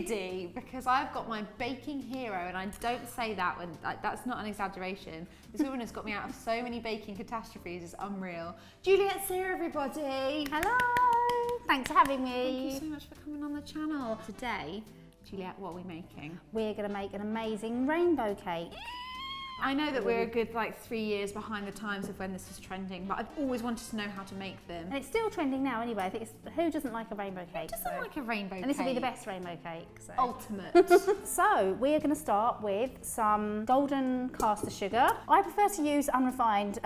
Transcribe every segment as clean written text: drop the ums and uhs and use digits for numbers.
giddy because I've got my baking hero, and I don't say that when that's not an exaggeration. This woman has got me out of so many baking catastrophes, it's unreal. Juliet Sear, everybody. Hello, thanks for having me. Thank you so much for coming on the channel. Today, Juliet, what are we making? We're going to make an amazing rainbow cake. I know that we're a good 3 years behind the times of when this was trending, but I've always wanted to know how to make them. And it's still trending now anyway. I think who doesn't like a rainbow cake? Who doesn't like a rainbow cake? And this will be the best rainbow cake. So. Ultimate. So we're going to start with some golden caster sugar. I prefer to use unrefined.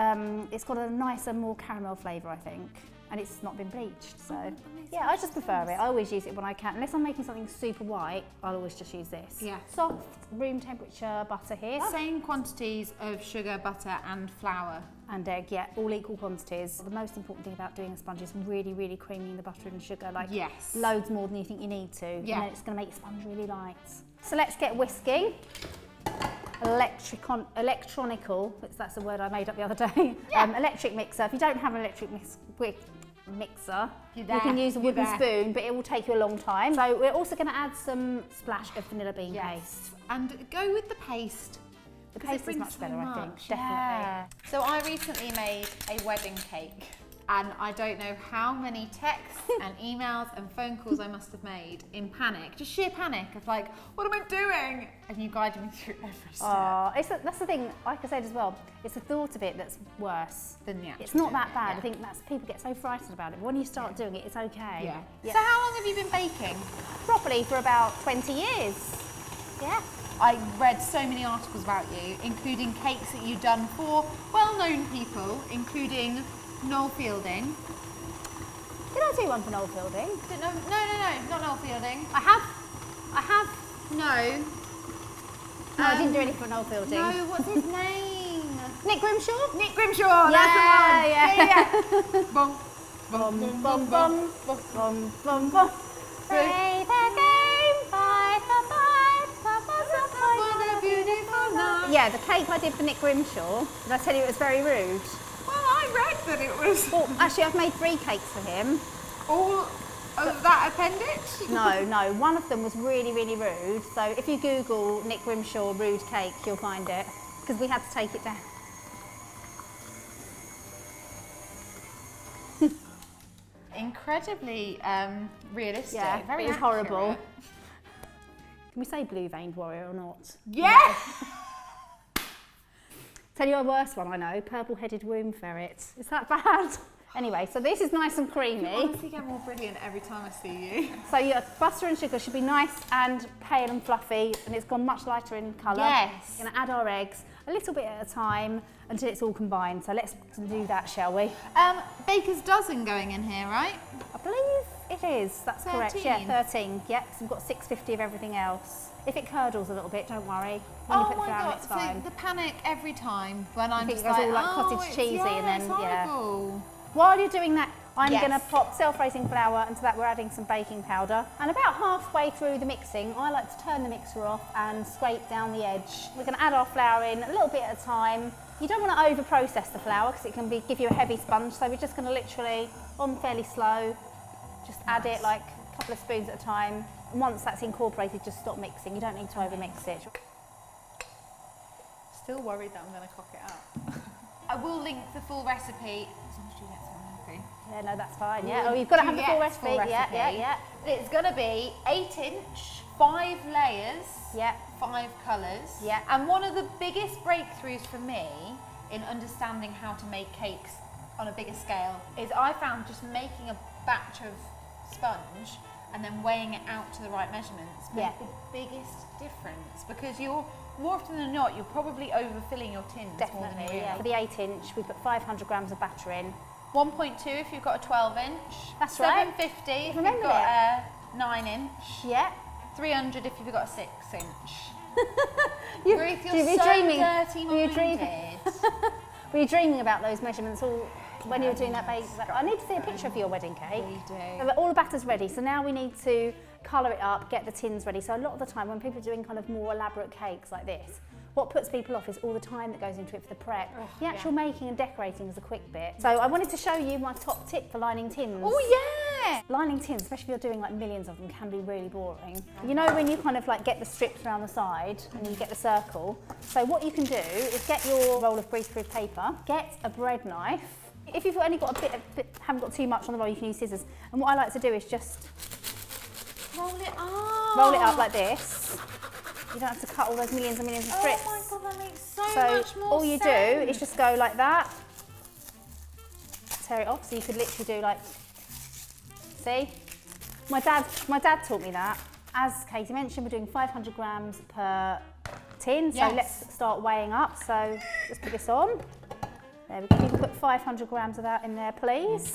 It's got a nicer, more caramel flavour, I think. And it's not been bleached, so yeah, I just prefer it. I always use it when I can. Unless I'm making something super white, I'll always just use this. Yeah. Soft, room temperature butter here. Same quantities of sugar, butter and flour. And egg, yeah, all equal quantities. The most important thing about doing a sponge is really, really creaming the butter and sugar, yes, loads more than you think you need to. Yeah. And then it's going to make your sponge really light. So let's get whisking. Electronical, that's a word I made up the other day. Yeah. Electric mixer. If you don't have an electric mixer, you can use a wooden spoon, but it will take you a long time. So we're also going to add some splash of vanilla bean paste. And go with the paste. The paste is much better, I think, definitely. Yeah. So I recently made a wedding cake, and I don't know how many texts and emails and phone calls I must have made in panic, just sheer panic of what am I doing? And you guided me through every step. That's the thing, like I said as well, it's the thought of it that's worse. Than the actual It's not that doing bad. it, I think people get so frightened about it. But when you start doing it, it's okay. Yeah. So how long have you been baking? Properly for about 20 years. Yeah. I read so many articles about you, including cakes that you've done for well-known people, including Noel Fielding. Did I do one for Noel Fielding? No, not Noel Fielding. I have. No. No, I didn't do anything for Noel Fielding. No, what's his name? Nick Grimshaw? Nick Grimshaw, that's the one. Yeah. Bum, bum, bum, bum, bum, bum, bum, bum. Play the game, fight the fight, what a beautiful night. Yeah, the cake I did for Nick Grimshaw, did I tell you it was very rude? Well, I read that it was... Well, actually, I've made 3 cakes for him. All of that appendage? No, one of them was really, really rude. So if you Google Nick Grimshaw rude cake, you'll find it, because we had to take it down. Incredibly realistic. Yeah, very it was accurate. horrible. Can we say blue-veined warrior or not? Yeah! Tell you a worse one I know, purple-headed womb ferret. Is that bad? Anyway, so this is nice and creamy. You honestly get more brilliant every time I see you. So your butter and sugar should be nice and pale and fluffy, and it's gone much lighter in colour. Yes. We're going to add our eggs a little bit at a time until it's all combined. So let's do that, shall we? Baker's dozen going in here, right? I believe it is. That's 13. correct. Yeah, 13. Yep. So we've got 650 of everything else. If it curdles a little bit, don't worry. When you put the flour in, it's fine. So the panic every time when I'm just it goes all like cottage cheesy, and then it's horrible. While you're doing that, I'm going to pop self-raising flour, and to that we're adding some baking powder. And about halfway through the mixing, I like to turn the mixer off and scrape down the edge. We're going to add our flour in a little bit at a time. You don't want to over-process the flour because it can give you a heavy sponge, so we're just going to literally, on fairly slow, just add it like a couple of spoons at a time. And once that's incorporated, just stop mixing. You don't need to over-mix it. Still worried that I'm going to cock it up. I will link the full recipe. As long as you get some happy. Yeah, no, that's fine. Yeah. Oh, you've got to have the full recipe. Yeah. It's going to be 8-inch, 5 layers, 5 colours. Yeah. And one of the biggest breakthroughs for me in understanding how to make cakes on a bigger scale is I found just making a batch of sponge and then weighing it out to the right measurements make the biggest difference, because you're more often than not, you're probably overfilling your tins. Definitely, yeah. For the 8-inch, we put 500 grams of batter in. 1.2 if you've got a 12-inch. That's right. 750 if you've got a 9-inch. Yeah. 300 if you've got a 6-inch. Ruth, you're so dirty-minded. Were you dreaming about those measurements all when you were doing that bake? I need to see a picture of your wedding cake. We do. All the batter's ready, so now we need to colour it up, get the tins ready. So a lot of the time when people are doing kind of more elaborate cakes like this, what puts people off is all the time that goes into it for the prep. The actual making and decorating is a quick bit. So I wanted to show you my top tip for lining tins. Oh it? Lining tins, especially if you're doing like millions of them, can be really boring. You know when you kind of like get the strips around the side and you get the circle? So what you can do is get your roll of greaseproof paper, get a bread knife. If you've only got haven't got too much on the roll, you can use scissors. And what I like to do is just roll it up. Roll it up like this. You don't have to cut all those millions and millions of strips. Oh my God, that makes so much more sense. All you do is just go like that, tear it off. So you could literally do like, see? My dad taught me that. As Katie mentioned, we're doing 500 grams per tin. So let's start weighing up. So just put this on. There we go. You can put 500 grams of that in there, please.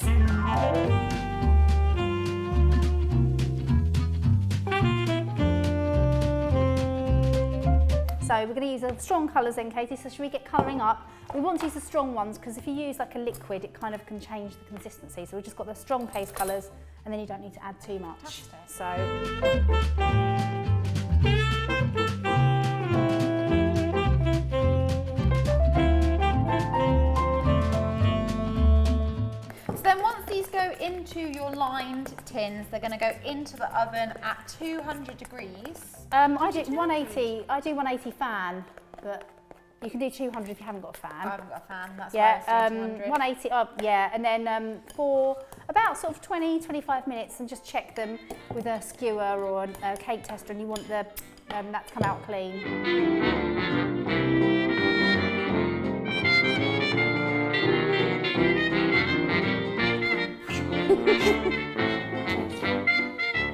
So we're going to use the strong colours then, Katie. So should we get colouring up? We want to use the strong ones because if you use like a liquid, it kind of can change the consistency. So we've just got the strong paste colours and then you don't need to add too much. So then once these go into your lined tins, they're going to go into the oven at 200 degrees. I do 180. I do 180 fan, but you can do 200 if you haven't got a fan. I haven't got a fan. That's why I was doing 200. 180 up, yeah, and then for about sort of 20-25 minutes, and just check them with a skewer or a cake tester, and you want the that to come out clean.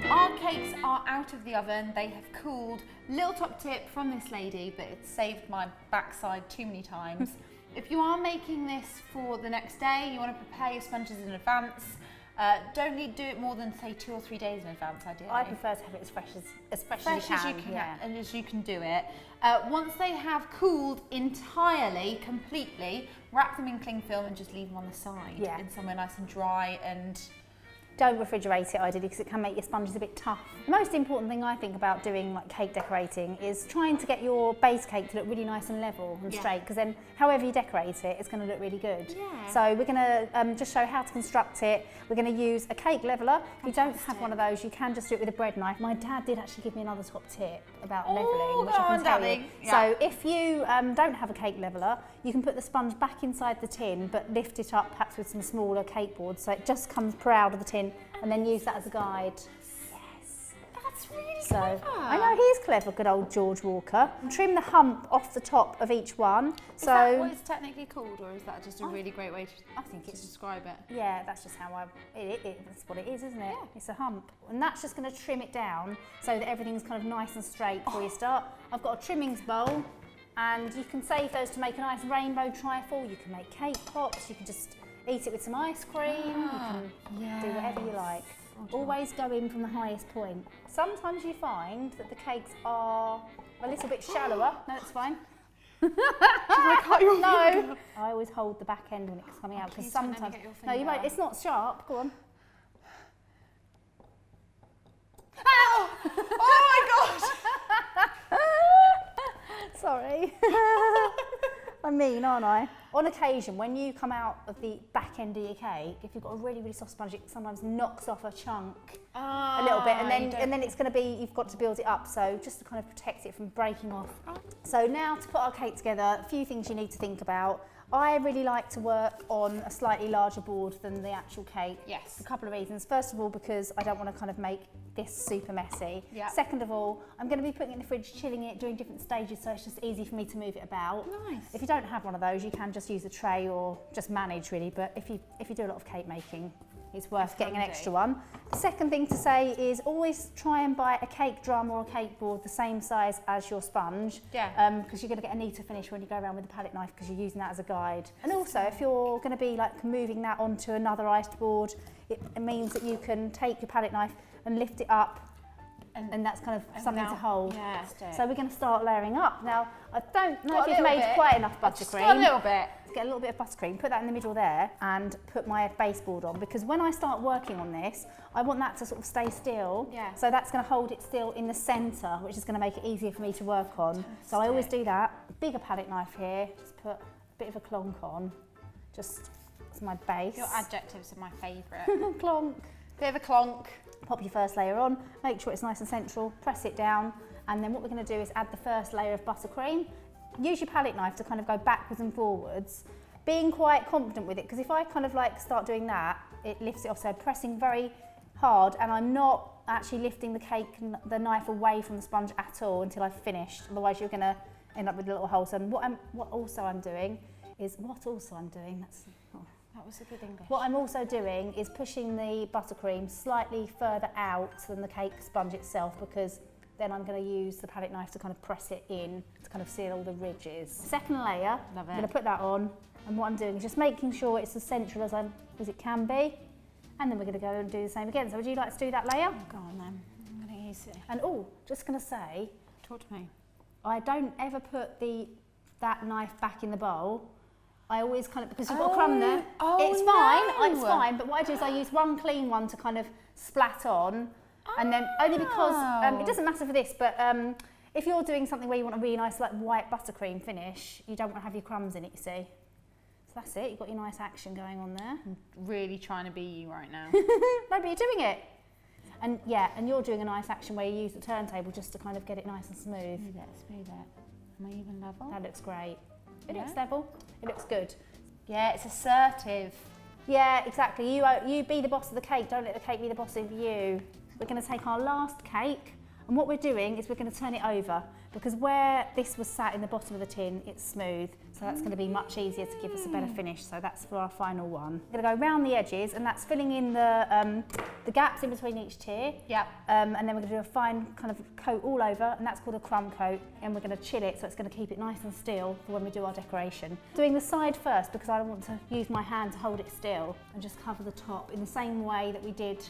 Our cakes are out of the oven. They have cooled. Little top tip from this lady, but it's saved my backside too many times. If you are making this for the next day, you want to prepare your sponges in advance. Don't need to do it more than say 2 or 3 days in advance, ideally. I prefer to have it as fresh as you can. Yeah. And as you can do it. Once they have cooled entirely, completely, wrap them in cling film and just leave them on the side in somewhere nice and dry. And don't refrigerate it ideally because it can make your sponges a bit tough. The most important thing I think about doing like cake decorating is trying to get your base cake to look really nice and level and straight, because then however you decorate it, it's going to look really good. Yeah. So we're going to just show how to construct it. We're going to use a cake leveller. If you don't have one of those, you can just do it with a bread knife. My dad did actually give me another top tip about levelling, which I can tell you. Yeah. So if you don't have a cake leveller, you can put the sponge back inside the tin, but lift it up perhaps with some smaller cake boards so it just comes per out of the tin, and then use that as a guide. Yes. That's really So clever. I know he's clever, good old George Walker. Trim the hump off the top of each one. Is that what it's technically called, or is that just a really great way to describe it? Yeah, that's just how that's what it is, isn't it? Yeah. It's a hump. And that's just going to trim it down so that everything's kind of nice and straight before you start. I've got a trimmings bowl, and you can save those to make a nice rainbow trifle. You can make cake pops, you can just eat it with some ice cream, you can do whatever you like. Always go in from the highest point. Sometimes you find that the cakes are a little bit shallower. No, it's fine. Should I cut your finger? No, I always hold the back end when it's coming out, because Please don't let me sometimes get your no, you finger. won't. It's not sharp. Go on. Ow! Oh my God! Sorry. I'm mean, aren't I? On occasion, when you come out of the back end of your cake, if you've got a really, really soft sponge, it sometimes knocks off a chunk a little bit, and then it's going to be, you've got to build it up, so just to kind of protect it from breaking off. So now to put our cake together, a few things you need to think about. I really like to work on a slightly larger board than the actual cake. Yes. A couple of reasons. First of all, because I don't want to kind of make this super messy. Yep. Second of all, I'm going to be putting it in the fridge, chilling it, doing different stages, so it's just easy for me to move it about. Nice. If you don't have one of those, you can just use a tray or just manage really, but if you do a lot of cake making, it's worth getting an extra one. The second thing to say is always try and buy a cake drum or a cake board the same size as your sponge. Yeah. Because you're going to get a neater finish when you go around with a palette knife, because you're using that as a guide. And also, if you're going to be like moving that onto another iced board, it means that you can take your palette knife and lift it up, and that's kind of something to hold. Yeah. So we're going to start layering up. Now, I don't know if you've made quite enough buttercream. Just got a little bit. Get a little bit of buttercream, put that in the middle there, and put my baseboard on, because when I start working on this, I want that to sort of stay still. Yeah. So that's going to hold it still in the centre, which is going to make it easier for me to work on. So I always do that. Bigger palette knife here, just put a bit of a clonk on, just as my base. Your adjectives are my favourite. Clonk. Bit of a clonk. Pop your first layer on, make sure it's nice and central, press it down, and then what we're going to do is add the first layer of buttercream. Use your palette knife to kind of go backwards and forwards, being quite confident with it, because if I kind of like start doing that, it lifts it off, so pressing very hard, and I'm not actually lifting the knife away from the sponge at all until I've finished, otherwise you're going to end up with a little hole. So what I'm doing, That was a good English. what I'm also doing is pushing the buttercream slightly further out than the cake sponge itself, because then I'm going to use the palette knife to kind of press it in to kind of seal all the ridges. Second layer, Love it. I'm going to put that on, and what I'm doing is just making sure it's as central as it can be, and then we're going to go and do the same again. So would you like to do that layer? Go on then. I'm going to use it. And just going to say, Talk to me. I don't ever put that knife back in the bowl. I always kind of, because you've got a crumb there, it's fine, but what I do is I use one clean one to kind of splat on, and then only because, it doesn't matter for this, but if you're doing something where you want a really nice like white buttercream finish, you don't want to have your crumbs in it, you see. So that's it, you've got your nice action going on there. I'm really trying to be you right now. No, but you're doing it. And yeah, and you're doing a nice action where you use the turntable just to kind of get it nice and smooth. Smooth it. Am I even level? That looks great. It looks level, it looks good. Yeah, it's assertive. Yeah, exactly. You be the boss of the cake, don't let the cake be the boss of you. We're going to take our last cake, and what we're doing is we're going to turn it over, because where this was sat in the bottom of the tin, it's smooth, so that's going to be much easier to give us a better finish. So that's for our final one. We're going to go around the edges, and that's filling in the gaps in between each tier. Yep. And then we're going to do a fine kind of coat all over, and that's called a crumb coat, and we're going to chill it so it's going to keep it nice and still for when we do our decoration. Doing the side first, because I don't want to use my hand to hold it still, and just cover the top in the same way that we did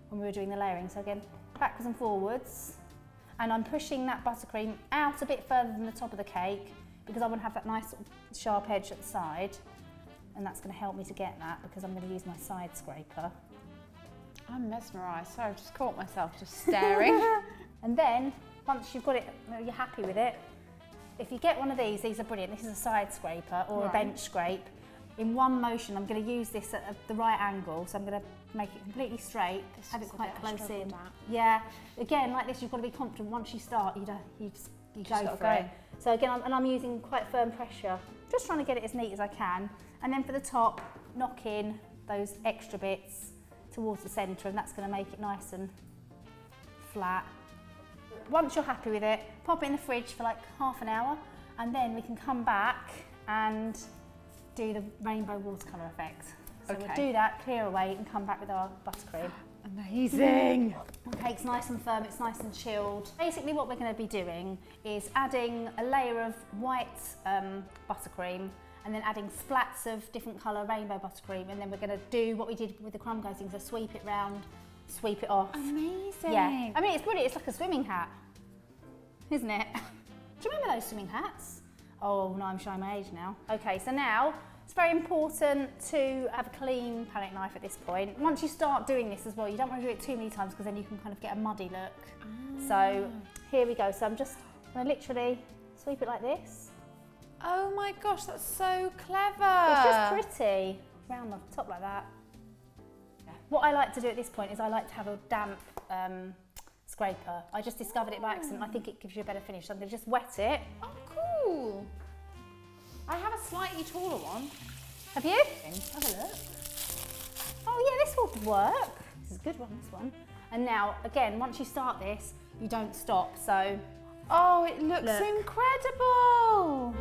when we were doing the layering. So again, backwards and forwards, and I'm pushing that buttercream out a bit further than the top of the cake, because I want to have that nice sort of sharp edge at the side, and that's going to help me to get that, because I'm going to use my side scraper. I'm mesmerised. So I've just caught myself just staring. And then, once you've got it, you're happy with it, if you get one of these are brilliant. This is a side scraper or a bench scrape. In one motion, I'm going to use this at the right angle, so I'm going to make it completely straight, have it quite close in. Yeah, again, like this, you've got to be confident. Once you start, you go for it. So again, I'm using quite firm pressure, just trying to get it as neat as I can. And then for the top, knock in those extra bits towards the centre, and that's going to make it nice and flat. Once you're happy with it, pop it in the fridge for like half an hour, and then we can come back and do the rainbow watercolour effect. So we'll do that, clear away, and come back with our buttercream. Amazing. The cake's nice and firm, it's nice and chilled. Basically what we're going to be doing is adding a layer of white buttercream, and then adding splats of different colour rainbow buttercream, and then we're going to do what we did with the crumb coating, so sweep it round, sweep it off. Amazing. Yeah, I mean it's brilliant, it's like a swimming hat, isn't it? Do you remember those swimming hats? Oh no, I'm showing my age now. Okay, so now it's very important to have a clean palette knife at this point. Once you start doing this as well, you don't want to do it too many times, because then you can kind of get a muddy look. So here we go, so I'm just going to literally sweep it like this. Oh my gosh, that's so clever. It's just pretty. Round the top like that. What I like to do at this point is I like to have a damp scraper. I just discovered it by accident. I think it gives you a better finish. So I'm going to just wet it. Oh, cool. I have a slightly taller one. Have you? Have a look. Oh yeah, this will work. This is a good one, this one. And now, again, once you start this, you don't stop, so... Oh, it looks incredible.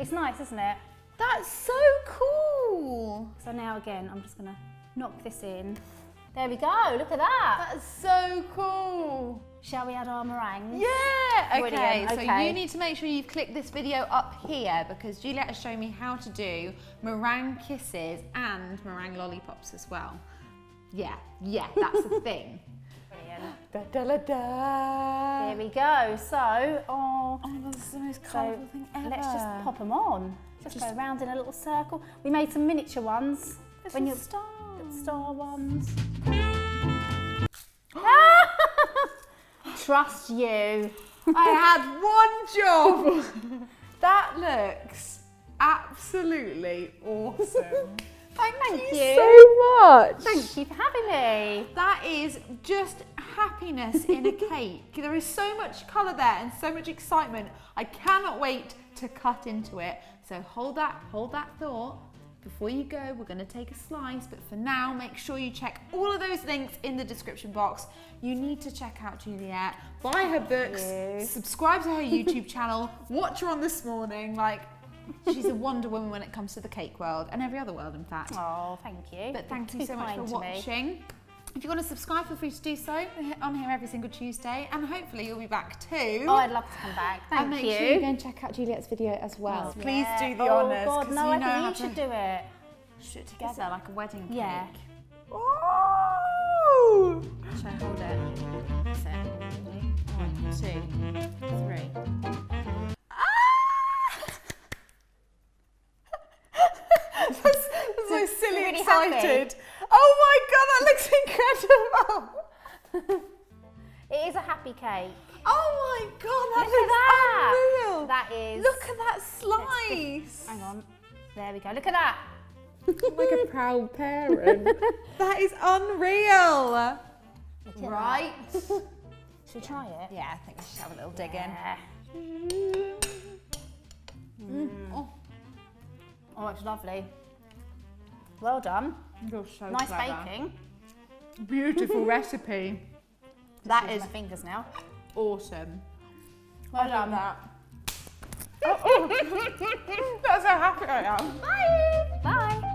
It's nice, isn't it? That's so cool. So now again, I'm just gonna knock this in. There we go, look at that. That's so cool. Shall we add our meringues? Yeah, okay. Brilliant. So you need to make sure you've clicked this video up here, because Juliet has shown me how to do meringue kisses and meringue lollipops as well. Yeah, that's the thing. Brilliant. Da, da, da, da. There we go. So, oh my god, this is the most colourful thing ever. Let's just pop them on. Just go around in a little circle. We made some miniature ones. Little stars. Little star ones. Trust you. I had one job. That looks absolutely awesome. Thank you so much. Thank you for having me. That is just happiness in a cake. There is so much colour there and so much excitement. I cannot wait to cut into it. So hold that thought. Before you go, we're going to take a slice, but for now, make sure you check all of those links in the description box. You need to check out Juliet, buy her books, subscribe to her YouTube channel, watch her on This Morning. Like, she's a Wonder Woman when it comes to the cake world and every other world, in fact. Oh, thank you. But thank you so much for watching. If you want to subscribe, feel free to do so. I'm here every single Tuesday, and hopefully you'll be back too. Oh, I'd love to come back. Thank and make you. sure you go and check out Juliet's video as well. Oh, Please do the Oh honours. God, no, I think you should to do it. shoot it together like a wedding cake. Yeah. Oh! Shall I hold it? That's it. 1, 2, 3. That's so silly really excited. Oh my god, that looks incredible. It is a happy cake. Oh my god, Look at unreal. That is. Look at that slice. Hang on. There we go. Look at that. I'm like a proud parent. That is unreal. Look at Right. that. Should we try it? Yeah, I think we should have a little dig Yeah. in. Oh, Oh, it's lovely. Well done. you're so Nice clever. baking. Beautiful recipe. That Use is my fingers now. awesome. Well done. That. That's how happy I am. Bye. Bye.